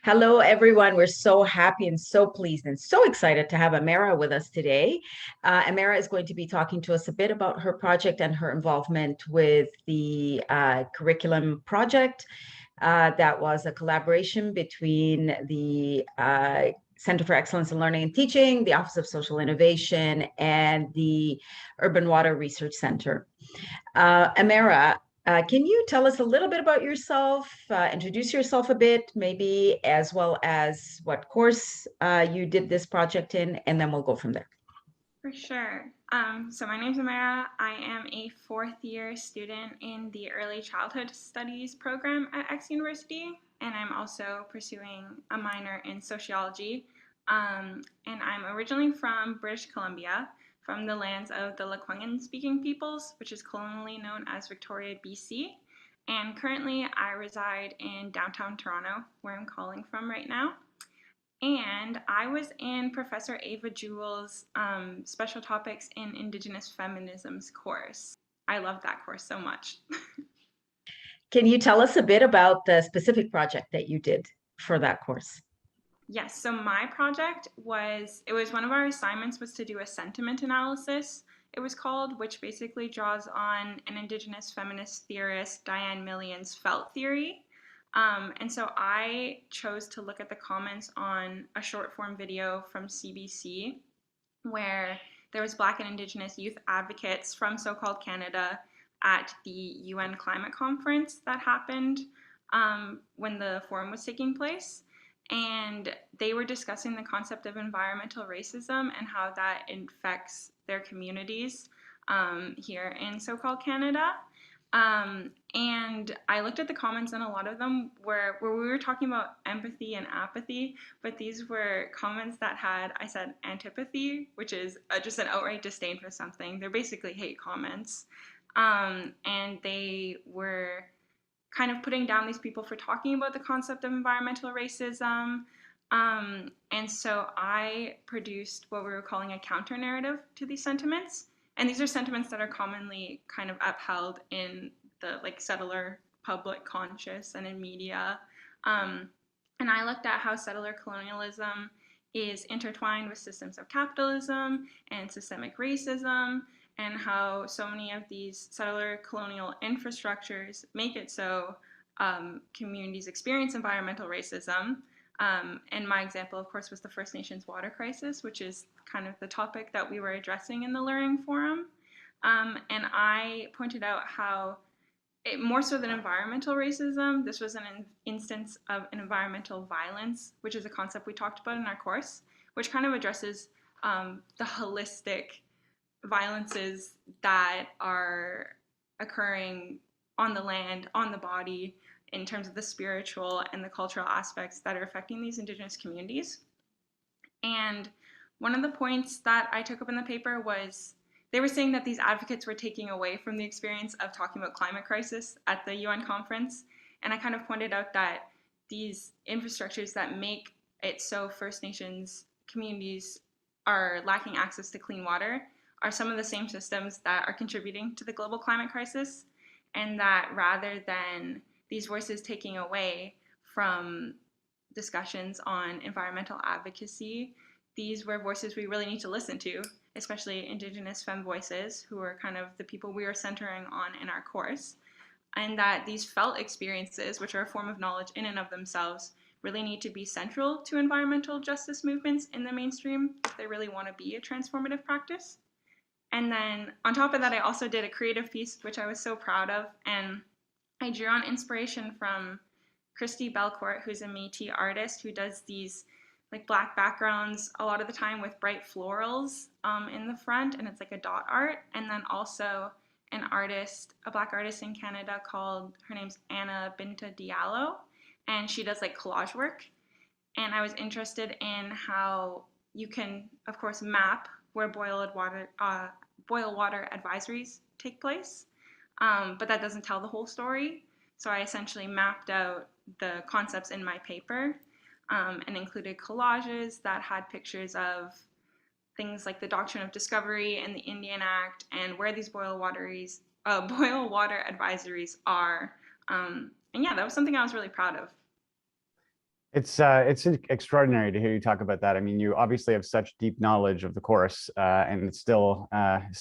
Hello, everyone. We're so happy and so pleased and so excited to have Amara with us today. Amara is going to be talking to us a bit about her project and her involvement with the curriculum project. That was a collaboration between the Center for Excellence in Learning and Teaching, the Office of Social Innovation, and the Urban Water Research Center. Amara, can you tell us a little bit about yourself, introduce yourself a bit, maybe as well as what course you did this project in, and then we'll go from there. For sure. So my name's Amara. I am a fourth year student in the Early Childhood Studies program at X University, and I'm also pursuing a minor in sociology. And I'm originally from British Columbia, from the lands of the Lekwungen speaking peoples, which is colonially known as Victoria, BC. And currently I reside in downtown Toronto, where I'm calling from right now. And I was in Professor Ava Jewell's Special Topics in Indigenous Feminisms course. I loved that course so much. Can you tell us a bit about the specific project that you did for that course? Yes, so my project was one of our assignments was to do a sentiment analysis, it was called, which basically draws on an Indigenous feminist theorist, Diane Million's felt theory. And so I chose to look at the comments on a short form video from CBC where there was Black and Indigenous youth advocates from so-called Canada at the UN climate conference that happened when the forum was taking place. And they were discussing the concept of environmental racism and how that infects their communities here in so-called Canada. And I looked at the comments, and a lot of them were where we were talking about empathy and apathy, but these were comments that had, I said, antipathy, which is just an outright disdain for something. They're basically hate comments. And they were kind of putting down these people for talking about the concept of environmental racism. And so I produced what we were calling a counter narrative to these sentiments. And these are sentiments that are commonly kind of upheld in the settler public conscious and in media. And I looked at how settler colonialism is intertwined with systems of capitalism and systemic racism, and how so many of these settler colonial infrastructures make it so communities experience environmental racism. And my example, of course, was the First Nations water crisis, which is kind of the topic that we were addressing in the Learning Forum. And I pointed out how more so than environmental racism, this was an instance of an environmental violence, which is a concept we talked about in our course, which kind of addresses the holistic violences that are occurring on the land, on the body, in terms of the spiritual and the cultural aspects that are affecting these Indigenous communities. And one of the points that I took up in the paper was they were saying that these advocates were taking away from the experience of talking about climate crisis at the UN conference. And I kind of pointed out that these infrastructures that make it so First Nations communities are lacking access to clean water are some of the same systems that are contributing to the global climate crisis, and that rather than these voices taking away from discussions on environmental advocacy, these were voices we really need to listen to, especially Indigenous femme voices, who are kind of the people we are centering on in our course, and that these felt experiences, which are a form of knowledge in and of themselves, really need to be central to environmental justice movements in the mainstream if they really want to be a transformative practice. And then on top of that, I also did a creative piece, which I was so proud of. And I drew on inspiration from Christy Belcourt, who's a Métis artist who does these black backgrounds a lot of the time with bright florals in the front, and it's like a dot art. And then also an artist, a Black artist in Canada her name's Anna Binta Diallo, and she does collage work. And I was interested in how you can, of course, map where boil water advisories take place, but that doesn't tell the whole story. So I essentially mapped out the concepts in my paper and included collages that had pictures of things like the Doctrine of Discovery and the Indian Act and where these boil water advisories are. And yeah, that was something I was really proud of. It's extraordinary to hear you talk about that. I mean, you obviously have such deep knowledge of the course, and it's still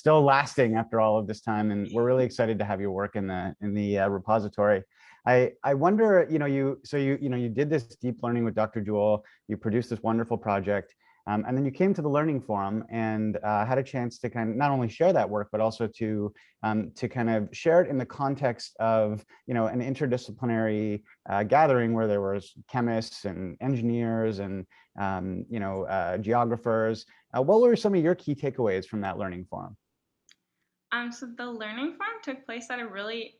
lasting after all of this time. And we're really excited to have your work in the repository. I wonder, you did this deep learning with Dr. Jewell. You produced this wonderful project. And then you came to the Learning Forum and had a chance to kind of not only share that work, but also to kind of share it in the context of, an interdisciplinary gathering where there was chemists and engineers and, geographers. What were some of your key takeaways from that Learning Forum? So the learning farm took place at a really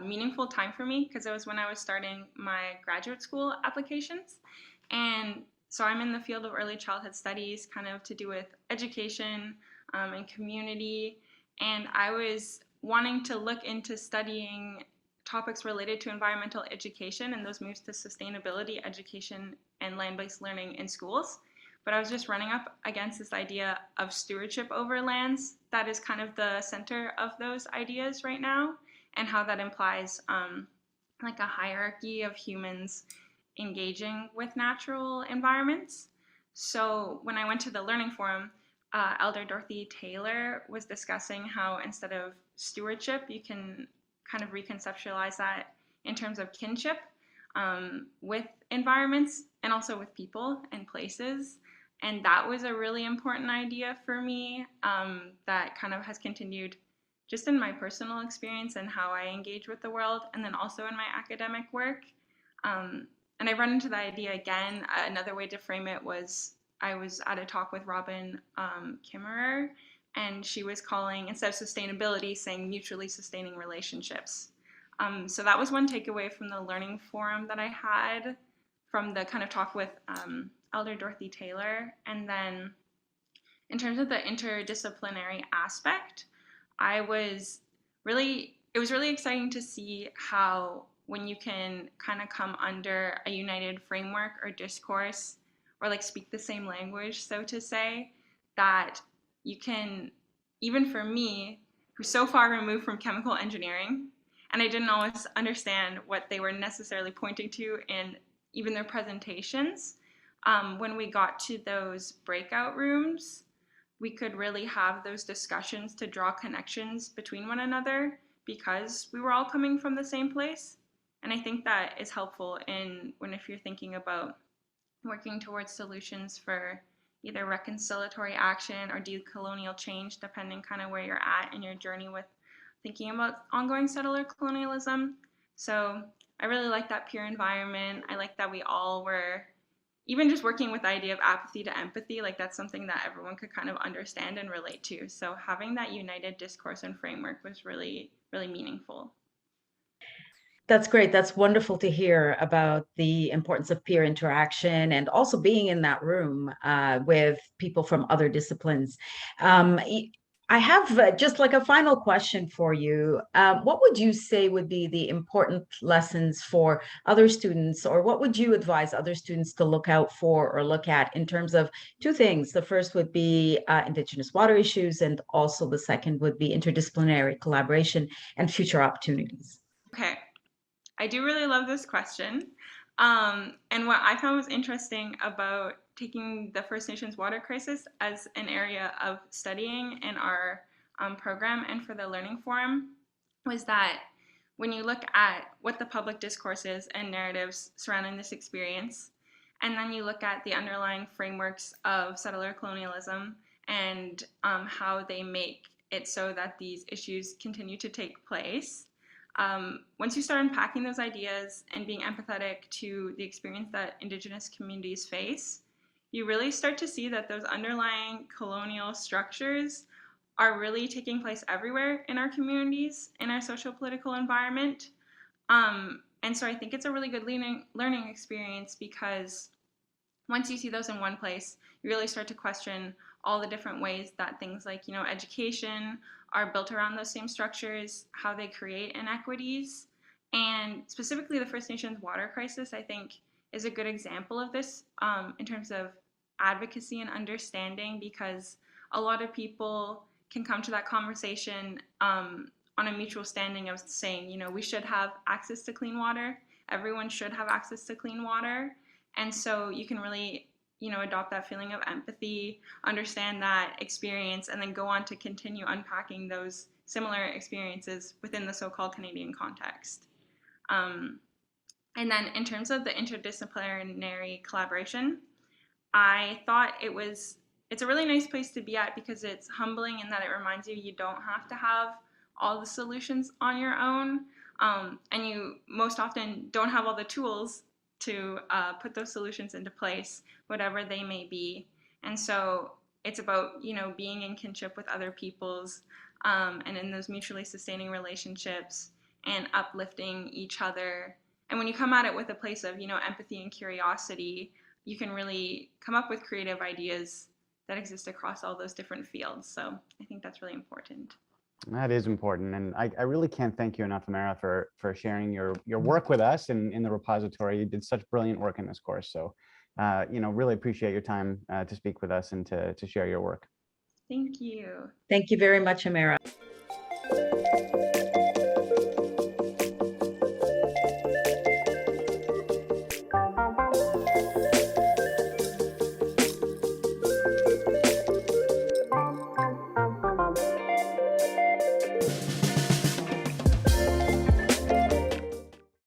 meaningful time for me because it was when I was starting my graduate school applications. And so I'm in the field of early childhood studies, kind of to do with education and community. And I was wanting to look into studying topics related to environmental education and those moves to sustainability education and land-based learning in schools. But I was just running up against this idea of stewardship over lands that is kind of the center of those ideas right now, and how that implies like a hierarchy of humans engaging with natural environments. So when I went to the Learning Forum, Elder Dorothy Taylor was discussing how instead of stewardship, you can kind of reconceptualize that in terms of kinship with environments and also with people and places. And that was a really important idea for me that kind of has continued just in my personal experience and how I engage with the world, and then also in my academic work. And I run into the idea again. Another way to frame it was I was at a talk with Robin Kimmerer, and she was calling, instead of sustainability, saying mutually sustaining relationships. So that was one takeaway from the Learning Forum that I had from the kind of talk with Elder Dorothy Taylor. And then in terms of the interdisciplinary aspect, it was really exciting to see how when you can kind of come under a united framework or discourse or like speak the same language, so to say, that you can, even for me, who's so far removed from chemical engineering, and I didn't always understand what they were necessarily pointing to in even their presentations, when we got to those breakout rooms, we could really have those discussions to draw connections between one another because we were all coming from the same place. And I think that is helpful if you're thinking about working towards solutions for either reconciliatory action or decolonial change, depending kind of where you're at in your journey with thinking about ongoing settler colonialism. So I really like that peer environment. I like that we all were even just working with the idea of apathy to empathy, like that's something that everyone could kind of understand and relate to. So having that united discourse and framework was really, really meaningful. That's great. That's wonderful to hear about the importance of peer interaction and also being in that room with people from other disciplines. Um, I have just like a final question for you. What would you say would be the important lessons for other students, or what would you advise other students to look out for or look at in terms of two things? The first would be Indigenous water issues, and also the second would be interdisciplinary collaboration and future opportunities. Okay, I do really love this question. And what I found was interesting about taking the First Nations water crisis as an area of studying in our program and for the Learning Forum was that when you look at what the public discourse is and narratives surrounding this experience, and then you look at the underlying frameworks of settler colonialism and how they make it so that these issues continue to take place, once you start unpacking those ideas and being empathetic to the experience that Indigenous communities face, you really start to see that those underlying colonial structures are really taking place everywhere in our communities, in our social political environment. And so I think it's a really good learning experience because once you see those in one place, you really start to question all the different ways that things like, education are built around those same structures, how they create inequities. And specifically the First Nations water crisis, I think, is a good example of this in terms of advocacy and understanding, because a lot of people can come to that conversation on a mutual standing of saying, we should have access to clean water. Everyone should have access to clean water. And so you can really, adopt that feeling of empathy, understand that experience, and then go on to continue unpacking those similar experiences within the so-called Canadian context. And then in terms of the interdisciplinary collaboration, I thought it's a really nice place to be at because it's humbling in that it reminds you don't have to have all the solutions on your own. And you most often don't have all the tools to put those solutions into place, whatever they may be. And so it's about, being in kinship with other people's and in those mutually sustaining relationships and uplifting each other. And when you come at it with a place of, empathy and curiosity, you can really come up with creative ideas that exist across all those different fields. So I think that's really important. That is important. And I really can't thank you enough, Amara, for sharing your work with us in the repository. You did such brilliant work in this course. So, really appreciate your time to speak with us and to share your work. Thank you. Thank you very much, Amara.